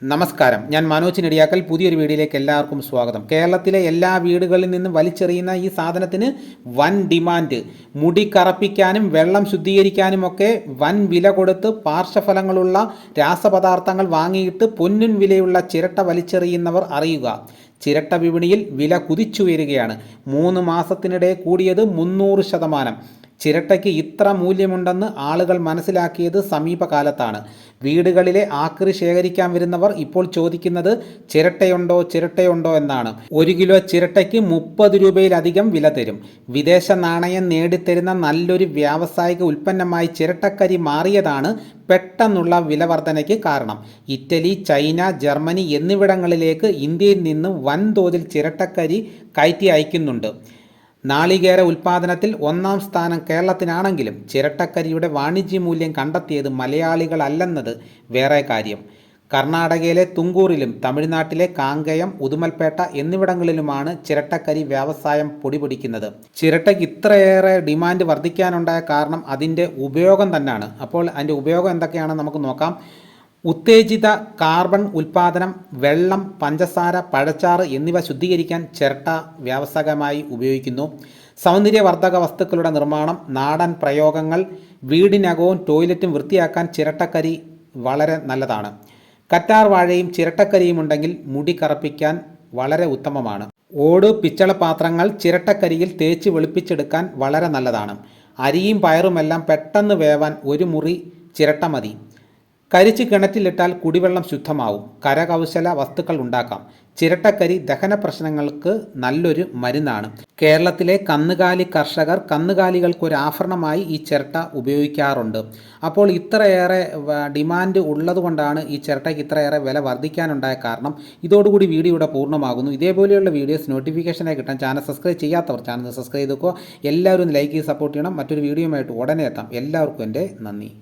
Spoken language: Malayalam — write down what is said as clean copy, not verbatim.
നമസ്കാരം, ഞാൻ മനോജ് നെടിയാക്കൽ. പുതിയൊരു വീഡിയോയിലേക്ക് എല്ലാവർക്കും സ്വാഗതം. കേരളത്തിലെ എല്ലാ വീടുകളിൽ നിന്നും വലിച്ചെറിയുന്ന ഈ സാധനത്തിന് വൻ ഡിമാൻഡ്. മുടി കറപ്പിക്കാനും വെള്ളം ശുദ്ധീകരിക്കാനുമൊക്കെ വൻ വില കൊടുത്ത് പാർശ്വഫലങ്ങളുള്ള രാസപദാർത്ഥങ്ങൾ വാങ്ങിയിട്ട് പൊന്നിൻ വിലയുള്ള ചിരട്ട വലിച്ചെറിയുന്നവർ അറിയുക. ചിരട്ട വിപണിയിൽ വില കുതിച്ചുയരുകയാണ്. 3 മാസത്തിനിടെ കൂടിയത് 300%. ചിരട്ടയ്ക്ക് ഇത്ര മൂല്യമുണ്ടെന്ന് ആളുകൾ മനസ്സിലാക്കിയത് സമീപകാലത്താണ്. വീടുകളിലെ ആക്രി ശേഖരിക്കാൻ വരുന്നവർ ഇപ്പോൾ ചോദിക്കുന്നത് ചിരട്ടയുണ്ടോ എന്നാണ്. 1 കിലോ ചിരട്ടയ്ക്ക് 30 രൂപയിലധികം വില തരും. വിദേശ നാണയം നേടിത്തരുന്ന നല്ലൊരു വ്യാവസായിക ഉൽപ്പന്നമായി ചിരട്ടക്കരി മാറിയതാണ് പെട്ടെന്നുള്ള വിലവർധനയ്ക്ക് കാരണം. ഇറ്റലി, ചൈന, ജർമ്മനി എന്നിവിടങ്ങളിലേക്ക് ഇന്ത്യയിൽ നിന്ന് വൻതോതിൽ ചിരട്ടക്കരി കയറ്റി അയക്കുന്നുണ്ട്. നാളികേര ഉൽപ്പാദനത്തിൽ 1-ാം സ്ഥാനം കേരളത്തിനാണെങ്കിലും ചിരട്ടക്കരിയുടെ വാണിജ്യമൂല്യം കണ്ടെത്തിയത് മലയാളികളല്ലെന്നത് വേറെ കാര്യം. കർണാടകയിലെ തുങ്കൂറിലും തമിഴ്നാട്ടിലെ കാങ്കയം, ഉദുമൽപേട്ട എന്നിവിടങ്ങളിലുമാണ് ചിരട്ടക്കരി വ്യവസായം പൊടിപൊടിക്കുന്നത്. ചിരട്ടയ്ക്ക് ഇത്രയേറെ ഡിമാൻഡ് വർദ്ധിക്കാനുണ്ടായ കാരണം അതിൻ്റെ ഉപയോഗം തന്നെയാണ്. അപ്പോൾ അതിൻ്റെ ഉപയോഗം എന്തൊക്കെയാണെന്ന് നമുക്ക് നോക്കാം. ഉത്തേജിത കാർബൺ ഉൽപ്പാദനം, വെള്ളം, പഞ്ചസാര, പഴച്ചാറ് എന്നിവ ശുദ്ധീകരിക്കാൻ ചിരട്ട വ്യാവസായികമായി ഉപയോഗിക്കുന്നു. സൗന്ദര്യവർദ്ധക വസ്തുക്കളുടെ നിർമ്മാണം, നാടൻ പ്രയോഗങ്ങൾ, വീടിനകവും ടോയ്ലറ്റും വൃത്തിയാക്കാൻ ചിരട്ടക്കരി വളരെ നല്ലതാണ്. കറ്റാർ വാഴയും ചിരട്ടക്കരിയും ഉണ്ടെങ്കിൽ മുടി കറുപ്പിക്കാൻ വളരെ ഉത്തമമാണ്. ഓട്, പിച്ചള പാത്രങ്ങൾ ചിരട്ടക്കരിയിൽ തേച്ച് വെളുപ്പിച്ചെടുക്കാൻ വളരെ നല്ലതാണ്. അരിയും പയറുമെല്ലാം പെട്ടെന്ന് വേവാൻ 1 മുറി ചിരട്ട മതി. കരിച്ച് കിണറ്റിലിട്ടാൽ കുടിവെള്ളം ശുദ്ധമാവും. കരകൗശല വസ്തുക്കൾ ഉണ്ടാക്കാം. ചിരട്ടക്കരി ദഹന പ്രശ്നങ്ങൾക്ക് നല്ലൊരു മരുന്നാണ്. കേരളത്തിലെ കന്നുകാലി കർഷകർ കന്നുകാലികൾക്കൊരു ആഭരണമായി ഈ ചിരട്ട ഉപയോഗിക്കാറുണ്ട്. അപ്പോൾ ഇത്രയേറെ ഡിമാൻഡ് ഉള്ളതുകൊണ്ടാണ് ഈ ചിരട്ടയ്ക്ക് ഇത്രയേറെ വില വർദ്ധിക്കാനുണ്ടായ കാരണം. ഇതോടുകൂടി വീഡിയോ ഇവിടെ പൂർണ്ണമാകുന്നു. ഇതേപോലെയുള്ള വീഡിയോസ് നോട്ടിഫിക്കേഷനായി കിട്ടാൻ ചാനൽ സബ്സ്ക്രൈബ് ചെയ്യാത്തവർ ചാനൽ സബ്സ്ക്രൈബ് ചെയ്തേക്കുക. എല്ലാവരും ലൈക്ക് ചെയ്ത് സപ്പോർട്ട് ചെയ്യണം. മറ്റൊരു വീഡിയോയുമായിട്ട് ഉടനെ എത്താം. എല്ലാവർക്കും എൻ്റെ നന്ദി.